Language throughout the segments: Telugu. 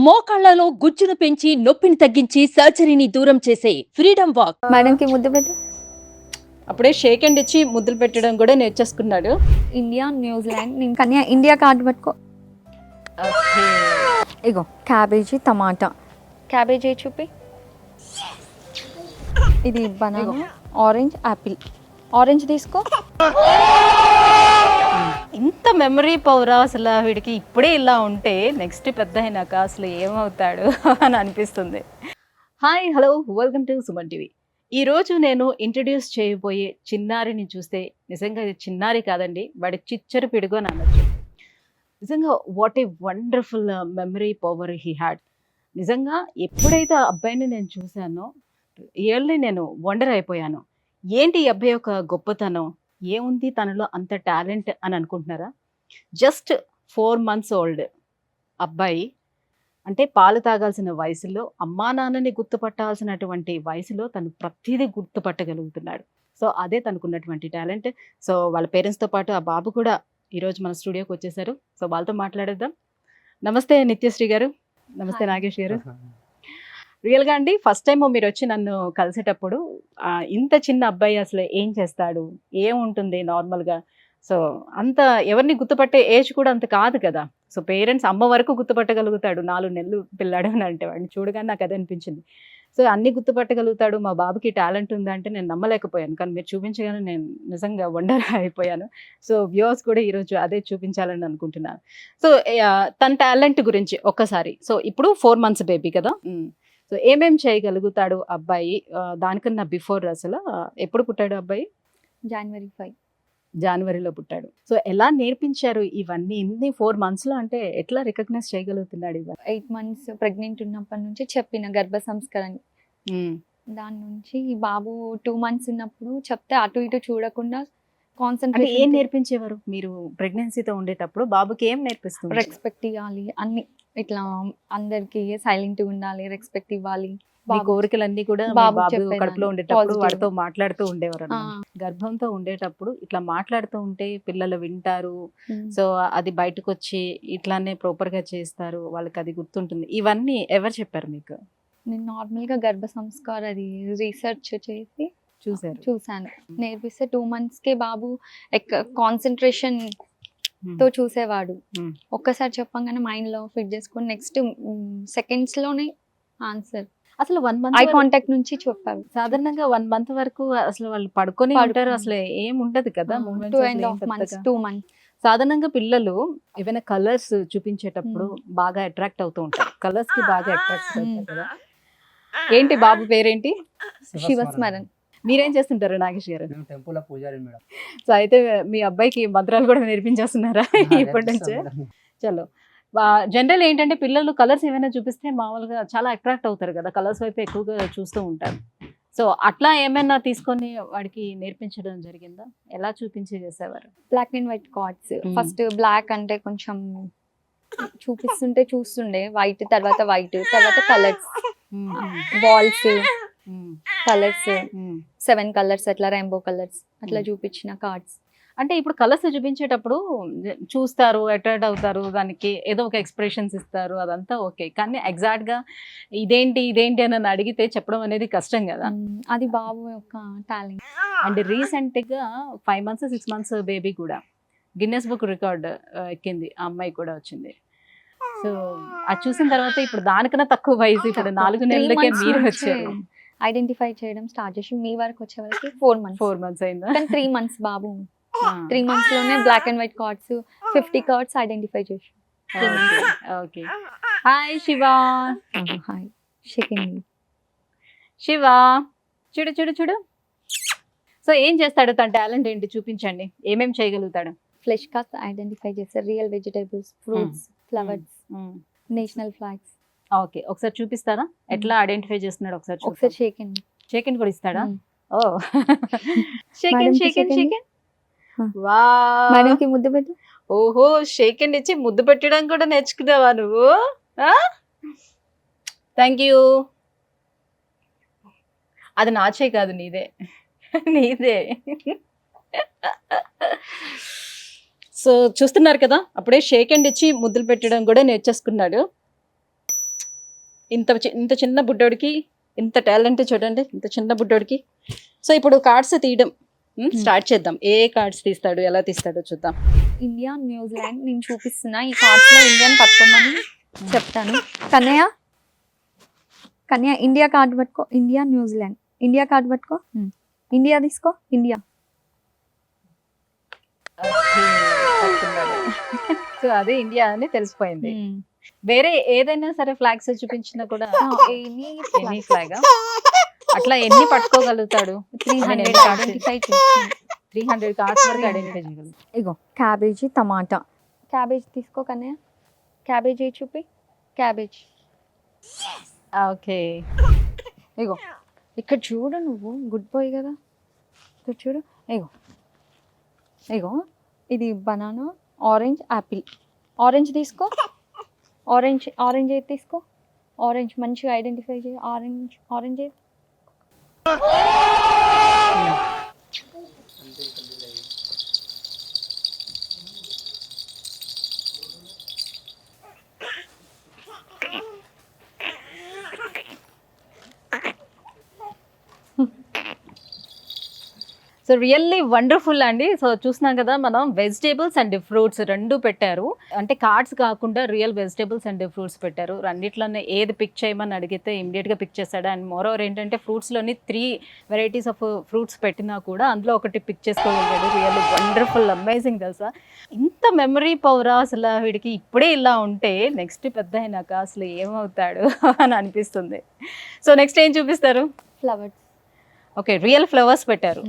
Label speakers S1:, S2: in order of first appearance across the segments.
S1: మోకాళ్లలో గుజ్జును పెంచి నొప్పిని తగ్గించి సర్జరీని దూరం చేసే ఫ్రీడమ్ వాక్.
S2: మేడంకి ముద్దు పెట్టు.
S3: అప్పుడే షేక్ హ్యాండ్ ఇచ్చి ముద్దులు పెట్టడం కూడా నేర్చేసుకున్నాడు.
S2: India New Zealand. నేను కన్యా ఇండియా కార్డు పట్టుకో. ఇగో క్యాబేజీ టమాటా. క్యాబేజీ చూపి. ఇది బనానా, ఆరెంజ్, యాపిల్. ఆరెంజ్ తీసుకో.
S3: ఇంత మెమరీ పవరా అసలు వీడికి. ఇప్పుడే ఇలా ఉంటే నెక్స్ట్ పెద్ద అయినాక అసలు ఏమవుతాడు అని అనిపిస్తుంది. Hi, hello, welcome to Suman TV. ఈరోజు నేను ఇంట్రడ్యూస్ చేయబోయే చిన్నారిని చూస్తే నిజంగా ఇది చిన్నారి కాదండి, వాడి చిచ్చరు పిడుగు అని అనొచ్చు. నిజంగా what a wonderful memory power he had. నిజంగా ఎప్పుడైతే ఆ అబ్బాయిని నేను చూశానో రియల్లీ నేను వండర్ అయిపోయాను. ఏంటి ఈ అబ్బాయి యొక్క గొప్పతనం, ఏముంది తనలో అంత టాలెంట్ అని అనుకుంటున్నారా? జస్ట్ 4 months ఓల్డ్ అబ్బాయి, అంటే పాలు తాగాల్సిన వయసులో, అమ్మా నాన్నని గుర్తుపట్టాల్సినటువంటి వయసులో తను ప్రతిదీ గుర్తుపట్టగలుగుతున్నాడు. సో అదే తనకున్నటువంటి టాలెంట్. సో వాళ్ళ పేరెంట్స్తో పాటు ఆ బాబు కూడా ఈరోజు మన స్టూడియోకి వచ్చేసారు. సో వాళ్ళతో మాట్లాడేద్దాం. నమస్తే నిత్యశ్రీ గారు. నమస్తే నాగేష్ గారు. రియల్గా అండి, ఫస్ట్ టైం మీరు వచ్చి నన్ను కలిసేటప్పుడు ఇంత చిన్న అబ్బాయి అసలు ఏం చేస్తాడు, ఏముంటుంది నార్మల్గా, సో అంత ఎవరిని గుర్తుపట్టే ఏజ్ కూడా అంత కాదు కదా. సో పేరెంట్స్ అమ్మ వరకు గుర్తుపట్టగలుగుతాడు 4 నెలలు పిల్లాడు అని అంటే, వాడిని చూడగానే నాకు అదే అనిపించింది. సో అన్ని గుర్తుపట్టగలుగుతాడు, మా బాబుకి టాలెంట్ ఉందంటే నేను నమ్మలేకపోయాను. కానీ మీరు చూపించగానే నేను నిజంగా వండర్ అయిపోయాను. సో వ్యూవర్స్ కూడా ఈరోజు అదే చూపించాలని అనుకుంటున్నాను. సో తన టాలెంట్ గురించి ఒక్కసారి. సో ఇప్పుడు 4 months బేబీ కదా. సో ఏమేం చేయగలుగుతాడు అబ్బాయి? దానికన్నా బిఫోర్ అసలు ఎప్పుడు పుట్టాడు అబ్బాయి?
S2: January 5.
S3: జనవరిలో పుట్టాడు. సో ఎలా నేర్పించారు ఇవన్నీ ఇన్ని 4 months లో? అంటే ఎట్లా రికగ్నైజ్ చేయగలుగుతున్నాడు ఇవన్నీ?
S2: 8 months ప్రెగ్నెంట్ ఉన్నప్పటి నుంచి చెప్పిన గర్భ సంస్కరణ. దాని నుంచి ఈ బాబు 2 months ఉన్నప్పుడు చెప్తే అటు ఇటు చూడకుండా
S3: అంటే ఏం
S2: కాన్సన్ట్రేషన్,
S3: నేర్పించేవారు మీరు ప్రెగ్నెన్సీతో ఉండేటప్పుడు? బాబుకి ఏం నేర్పిస్తుంది?
S2: రెస్పెక్ట్ ఇవ్వాలి అన్ని. ఇట్లా అందరికి సైలెంట్ ఉండాలి, రెస్పెక్ట్ ఇవ్వాలి.
S3: మీ కోరికలన్నీ కూడా మీ
S2: బాబుకి
S3: బాబు
S2: చెప్పేదాన్ని.
S3: కడుపులో ఉండేటప్పుడు
S2: Positive.
S3: వాడితో మాట్లాడుతూ ఉండేవారు
S2: ఆ,
S3: అన్నమాట. గర్భంతో ఉండేటప్పుడు ఇట్లా మాట్లాడుతూ ఉంటే పిల్లలు వింటారు.
S2: ఉమ్.
S3: సో అది బయటకు వచ్చి ఇట్లానే ప్రాపర్ గా చేస్తారు, వాళ్ళకి అది గుర్తుంటుంది. ఇవన్నీ ఎవరు చెప్పారు మీకు?
S2: నేను నార్మల్ గా గర్భ సంస్కార అది రీసెర్చ్ చేసి చూసాను. నేర్పిస్తే 2 months కే బాబు కాన్సన్ట్రేషన్ తో చూసేవాడు.
S3: Hmm.
S2: ఒక్కసారి చెప్పంగానే మైండ్ లో ఫిట్ చేసుకొని నెక్స్ట్ సెకండ్స్ లోనే ఆన్సర్.
S3: అసలు 1
S2: ఐ
S3: month
S2: కాంటాక్ట్ నుంచి చెప్పారు.
S3: సాధారణంగా 1 month వరకు అసలు వాళ్ళు పడుకొని ఉంటారు,
S2: పడుకొని.
S3: అసలు ఏం ఉండదు కదా.
S2: 2.5 months 2 months.
S3: సాధారణంగా పిల్లలు ఏమైనా కలర్స్ చూపించేటప్పుడు బాగా అట్రాక్ట్ అవుతూ ఉంటారు, కలర్స్ కి బాగా అట్రాక్ట్ అవుతారు కదా. ఏంటి బాబు పేరేంటి?
S2: శివస్మరణ్.
S3: మీరేం చేస్తుంటారు నాగేష్ గారు?
S4: మేము టెంపుల్ పూజారి మేడం.
S3: సో అయితే మీ అబ్బాయికి మంత్రాలు కూడా నేర్పించేస్తున్నారా ఇప్పటి నుంచే? చలో. జనరల్ ఏంటంటే పిల్లలు కలర్స్ ఏమైనా చూపిస్తే మామూలుగా చాలా అట్రాక్ట్ అవుతారు కదా, కలర్స్ వైపు ఎక్కువగా చూస్తూ ఉంటారు. సో అట్లా ఏమైనా తీసుకొని వాడికి నేర్పించడం జరిగిందా? ఎలా చూపించి చేసేవారు?
S2: Black and white cards.
S3: Hmm.
S2: First black అంటే కొంచెం చూపిస్తుంటే చూస్తుండే, వైట్ తర్వాత వైట్ తర్వాత కలర్స్, బాల్స్, కలర్స్, 7 colors అట్లా, రెయిన్బో కలర్స్ అట్లా చూపించిన కార్డ్స్.
S3: అంటే ఇప్పుడు కలర్స్ చూపించేటప్పుడు చూస్తారు, అట్రాక్ట్ అవుతారు, దానికి ఏదో ఒక ఎక్స్ప్రెషన్స్ ఇస్తారు, అదంతా ఓకే. కానీ ఎగ్జాక్ట్ గా ఇదేంటి ఇదేంటి అని నన్ను అడిగితే చెప్పడం అనేది కష్టం కదా.
S2: అది బాబు యొక్క టాలెంట్.
S3: అండ్ రీసెంట్ గా 5 months 6 months బేబీ కూడా గిన్నెస్ బుక్ రికార్డ్ ఎక్కింది, ఆ అమ్మాయి కూడా వచ్చింది. సో అది చూసిన తర్వాత ఇప్పుడు దానికన్నా తక్కువ వయసు, ఇప్పుడు 4 నెలలకే మీరు వచ్చారు.
S2: ఐడెంటిఫై చేయడం స్టార్ట్ చేసి మీ వరకు వచ్చే వరకు 4 months.
S3: 4 months అయిందా?
S2: కానీ 3 months బాబు 3 months లోనే black and white cards 50 cards identify చేసి.
S3: ఓకే. హాయ్ శివ.
S2: హాయ్ షేకింగ్.
S3: శివ చూడు చూడు చూడు. సో ఏం చేస్తాడు, తన టాలెంట్ ఏంటి చూపించండి, ఏమేం చేయగలుగుతాడు?
S2: ఫ్లెష్ కార్డ్స్ ఐడెంటిఫై చేస్తారు, real vegetables, fruits, flowers, national flags.
S3: Okay, ఒకసారి చూపిస్తారా ఎట్లా ఐడెంటిఫై చేస్తున్నాడు?
S2: ఒకసారి షేకింగ్.
S3: షేకెన్ కూడా ఇస్తాడా? ఓ షేకెన్
S2: Madam కి
S3: షేకెన్
S2: shaken.
S3: షేకెన్.
S2: Huh.
S3: వా,
S2: మేడంకి ముద్దు పెట్టు.
S3: ఓహో, షేకెన్ ఇచ్చి ముద్దు పెట్టడం కూడా నేర్చుకున్నావా నువ్వు? Thank you. అది నా చేయి కాదు, నీదే నీదే. సో చూస్తున్నారు కదా, అప్పుడే షేక్ హ్యాండ్ ఇచ్చి ముద్దులు పెట్టడం కూడా నేర్చేసుకున్నాడు. ఇంత చిన్న బుడ్డోడికి ఇంత టాలెంట్ చూడండి, ఇంత చిన్న బుడ్డోడికి. సో ఇప్పుడు కార్డ్స్ తీయడం స్టార్ట్ చేద్దాం. ఏ కార్డ్స్ తీస్తాడు, ఎలా తీస్తాడో చూద్దాం.
S2: ఇండియా న్యూజిలాండ్ నేను చూపిస్తున్నా. ఈ కార్డ్స్ లో ఇండియన్ పట్టుకోమని చెప్తాను. కన్య ఇండియా కార్డ్ పట్టుకో. India New Zealand. ఇండియా కార్డ్ పట్టుకో. ఇండియా తీసుకో. ఇండియా.
S3: సో అదే ఇండియా అని తెలిసిపోయింది. వేరే ఏదైనా సరే ఫ్లాగ్స్ చూపించినా కూడా ఎనీ ఫ్లాగ్ అట్లా ఎన్ని పట్టుకోగలుగుతాడు?
S2: 300 ఐడెంటిఫై
S3: 300 కార్డ్స్ వరకు ఐడెంటిఫై చేయగలరు.
S2: ఇగో క్యాబేజీ, టమాటా. క్యాబేజ్ తీసుకో కన్నయ్య. క్యాబేజ్ చూపి. క్యాబేజ్.
S3: ఓకే,
S2: ఇగో ఇక్కడ చూడు, నువ్వు గుడ్ బాయ్ కదా. ఇక్కడ చూడు. ఇగో ఇగో ఇది బనానా, ఆరెంజ్, యాపిల్. ఆరెంజ్ తీసుకో. ఆరెంజ్ ఏది తీసుకో. ఆరెంజ్ మంచిగా ఐడెంటిఫై చేయి. ఆరెంజ్ ఏది.
S3: సో రియల్లీ వండర్ఫుల్ అండి. సో చూస్తున్నాం కదా మనం, వెజిటేబుల్స్ అండ్ ఫ్రూట్స్ రెండు పెట్టారు. అంటే కార్డ్స్ కాకుండా రియల్ వెజిటేబుల్స్ అండ్ ఫ్రూట్స్ పెట్టారు. రెండిట్లోనే ఏది పిక్ చేయమని అడిగితే ఇమీడియట్గా పిక్ చేస్తాడు. అండ్ మోరోవర్ ఏంటంటే ఫ్రూట్స్లోని 3 వెరైటీస్ ఆఫ్ ఫ్రూట్స్ పెట్టినా కూడా అందులో ఒకటి పిక్ చేసుకోగలిగాడు. రియల్లీ వండర్ఫుల్, అమేజింగ్ తెలుసా. ఇంత మెమరీ పవరా అసలు వీడికి. ఇప్పుడే ఇలా ఉంటే నెక్స్ట్ పెద్ద అయినాక అసలు ఏమవుతాడు అని అనిపిస్తుంది. సో నెక్స్ట్ ఏం చూపిస్తారు?
S2: ఫ్లవర్స్.
S3: ఓకే, రియల్ ఫ్లవర్స్ పెట్టారు.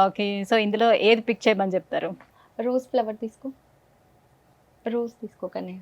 S3: ఓకే, సో ఇందులో ఏది పిక్ చేయమని చెప్తారు?
S2: రోజ్ ఫ్లవర్ తీసుకో. రోజ్ తీసుకో కన్నయ్య.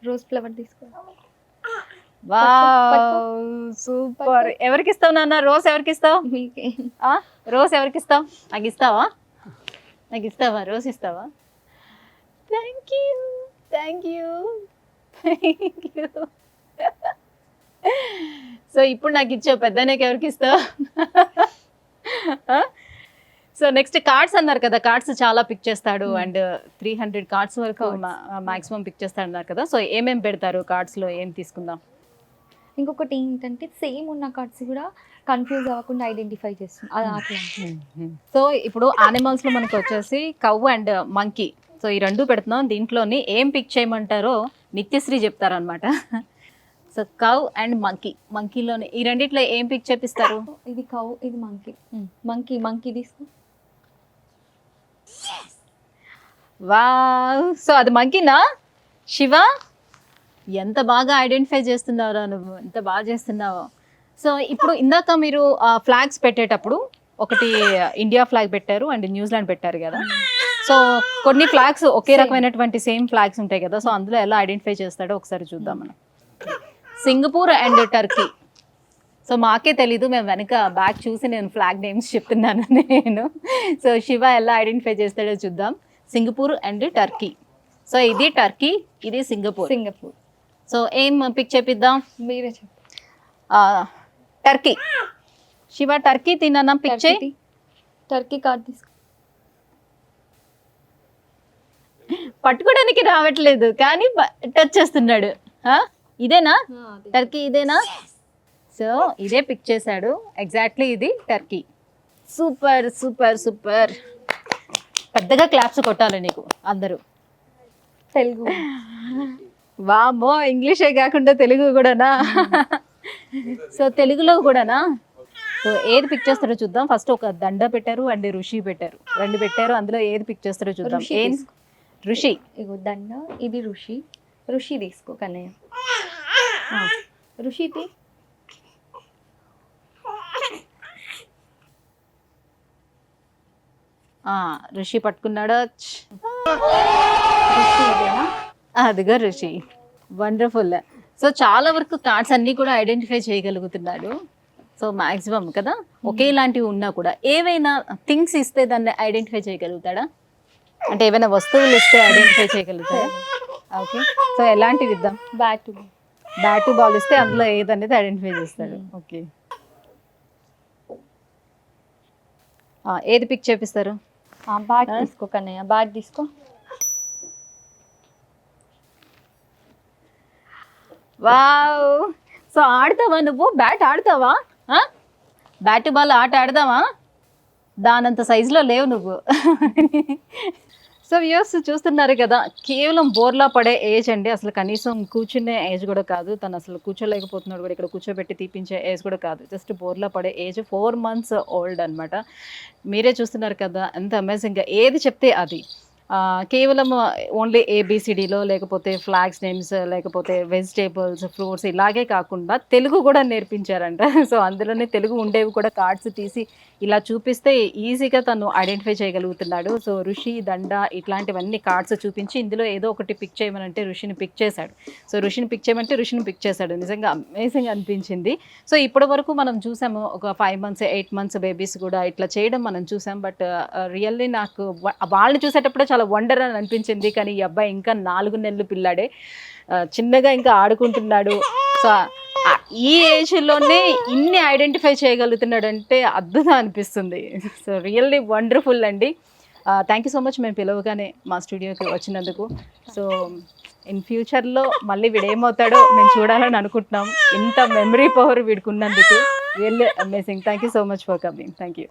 S2: రోజ్ ఫ్లవర్ తీసుకో.
S3: Wow, super. ఎవరికి ఇస్తావు నాన్న రోజ్? ఎవరికి ఇస్తావు?
S2: మీకే.
S3: రోజ్ ఎవరికి ఇస్తావు? నాకు ఇస్తావా? నాకు ఇస్తావా? రోజ్ ఇస్తావా? Thank you, thank you, thank you. So ఇప్పుడు నాకు ఇచ్చావు, పెద్దనకి ఎవరికి ఇస్తావు? సో నెక్స్ట్ కార్డ్స్ అన్నారు కదా, కార్డ్స్ చాలా పిక్ చేస్తాడు. అండ్ 300 కార్డ్స్ వరకు మాక్సిమం పిక్ చేస్తాడు అన్నారు కదా. సో ఏమేమి పెడతారు కార్డ్స్లో? ఏం తీసుకుందాం?
S2: ఇంకొకటి ఏంటంటే సేమ్ ఉన్న కార్డ్స్ కూడా కన్ఫ్యూజ్ అవ్వకుండా ఐడెంటిఫై చేస్తుంది. అది అట్లా.
S3: సో ఇప్పుడు యానిమల్స్ లో మనకు వచ్చేసి కవ్ అండ్ మంకీ. సో ఈ రెండు పెడుతున్నాం. దీంట్లోని ఏం పిక్ చేయమంటారో నిత్యశ్రీ చెప్తారనమాట. So cow and monkey. మంకీలోని ఈ రెండిట్లో ఏం పిక్ చేపిస్తారు?
S2: ఇది కవ్, ఇది మంకీ. మంకీ తీసుకో.
S3: వావ్, సో అది మంకీనా? శివ, ఎంత బాగా ఐడెంటిఫై చేస్తున్నావురా నువ్వు, ఎంత బాగా చేస్తున్నావు. సో ఇప్పుడు ఇందాక మీరు ఫ్లాగ్స్ పెట్టేటప్పుడు ఒకటి ఇండియా ఫ్లాగ్ పెట్టారు అండ్ న్యూజిలాండ్ పెట్టారు కదా. సో కొన్ని ఫ్లాగ్స్ ఒకే రకమైనటువంటి సేమ్ ఫ్లాగ్స్ ఉంటాయి కదా. సో అందులో ఎలా ఐడెంటిఫై చేస్తాడో ఒకసారి చూద్దాం మనం. Singapore and Turkey. సో మాకే తెలీదు, మేము వెనక బ్యాక్ చూసి నేను ఫ్లాగ్ నేమ్స్ చెప్తున్నాను నేను. సో శివ ఎలా ఐడెంటిఫై చేస్తాడో చూద్దాం. Singapore and Turkey. సో ఇది టర్కీ, ఇది సింగపూర్. సో ఏం పిక్ చేపిద్దాం?
S2: మీరే చెప్పు.
S3: టర్కీ. శివ టర్కీ తిన్నా పిక్ చేయి.
S2: టర్కీ కార్డ్ తీసుకో.
S3: పట్టుకోవడానికి రావట్లేదు కానీ టచ్ చేస్తున్నాడు. ఇదేనా టర్కీ? ఇదేనా? సో ఇదే పిక్ చేశాడు. ఎగ్జాక్ట్లీ ఇది టర్కీ. Super super super. పెద్దగా క్లాప్స్ కొట్టాలి నీకు అందరూ.
S2: తెలుగు.
S3: వామ్మో, ఇంగ్లీషే కాకుండా తెలుగు కూడానా? సో తెలుగులో కూడానా? సో ఏది పిక్ చేస్తారో చూద్దాం. ఫస్ట్ ఒక దండ పెట్టారు అండ్ ఋషి పెట్టారు, రెండు పెట్టారు. అందులో ఏది పిక్ చేస్తారో చూద్దాం. ఏం? ఋషి.
S2: ఇగో దండ, ఇది ఋషి. ఋషి తీసుకో కన్నయ్య. ఋషి తీ.
S3: ఋషి పట్టుకున్నాడు.
S2: ఋషి ఇదేనా?
S3: అదిగా ఋషి. వండర్ఫుల్. సో చాలా వరకు కార్డ్స్ అన్నీ కూడా ఐడెంటిఫై చేయగలుగుతున్నాడు. సో మ్యాక్సిమం కదా, ఒకేలాంటివి ఉన్నా కూడా ఏవైనా థింగ్స్ ఇస్తే దాన్ని ఐడెంటిఫై చేయగలుగుతాడా? అంటే ఏమైనా వస్తువులు ఇస్తే ఐడెంటిఫై చేయగలుగుతాడా? ఓకే, సో ఎలాంటివి ఇద్దాం? బ్యాట్ బాల్ ఇస్తే అందులో ఏదనేది ఐడెంటిఫై చేస్తాడు. ఓకే, ఏది పిక్ చేపిస్తారు?
S2: బ్యాట్ తీసుకో కన్నయ్య. బ్యాట్ తీసుకో.
S3: వావ్, సో ఆడతావా నువ్వు? బ్యాట్ ఆడతావా? బ్యాట్ బాల్ ఆట ఆడదామా? దానంత సైజులో లేవు నువ్వు. సో వ్యూస్ చూస్తున్నారు కదా, కేవలం బోర్లా పడే ఏజ్ అండి. అసలు కనీసం కూర్చునే ఏజ్ కూడా కాదు. తను అసలు కూర్చోలేకపోతున్నాడు కూడా, ఇక్కడ కూర్చోబెట్టి తీపించే ఏజ్ కూడా కాదు. జస్ట్ బోర్లా పడే ఏజ్, 4 months ఓల్డ్ అనమాట. మీరే చూస్తున్నారు కదా ఎంత అమేజింగ్గా, ఏది చెప్తే అది. కేవలం ఓన్లీ ఏబిసిడిలో లేకపోతే ఫ్లాగ్స్ నేమ్స్ లేకపోతే వెజిటేబుల్స్ ఫ్రూట్స్ ఇలాగే కాకుండా తెలుగు కూడా నేర్పించారంట. సో అందులోనే తెలుగు ఉండేవి కూడా కార్డ్స్ తీసి ఇలా చూపిస్తే ఈజీగా తను ఐడెంటిఫై చేయగలుగుతున్నాడు. సో ఋషి, దండ ఇట్లాంటివన్నీ కార్డ్స్ చూపించి ఇందులో ఏదో ఒకటి పిక్ చేయమనంటే ఋషిని పిక్ చేశాడు. సో ఋషిని పిక్ చేయమంటే ఋషిని పిక్ చేశాడు. నిజంగా అమేజింగ్ అనిపించింది. సో ఇప్పటి వరకు మనం చూసాము ఒక 5 months 8 months బేబీస్ కూడా ఇట్లా చేయడం మనం చూసాం. బట్ రియల్లీ నాకు వాళ్ళని చూసేటప్పుడే చాలా వండర్ అని అనిపించింది. కానీ ఈ అబ్బాయి ఇంకా 4 నెలలు పిల్లాడే, చిన్నగా ఇంకా ఆడుకుంటున్నాడు. సో ఈ ఏజ్లోనే ఇన్ని ఐడెంటిఫై చేయగలుగుతున్నాడు అంటే అద్భుతం అనిపిస్తుంది. సో రియల్లీ వండర్ఫుల్ అండి. థ్యాంక్ యూ సో మచ్ మేము పిలవగానే మా స్టూడియోకి వచ్చినందుకు. సో ఇన్ ఫ్యూచర్లో మళ్ళీ వీడు ఏమవుతాడో మేము చూడాలని అనుకుంటున్నాం. ఇంత మెమరీ పవర్ వీడికి ఉన్నందుకు really amazing. Thank you so much for coming. Thank you.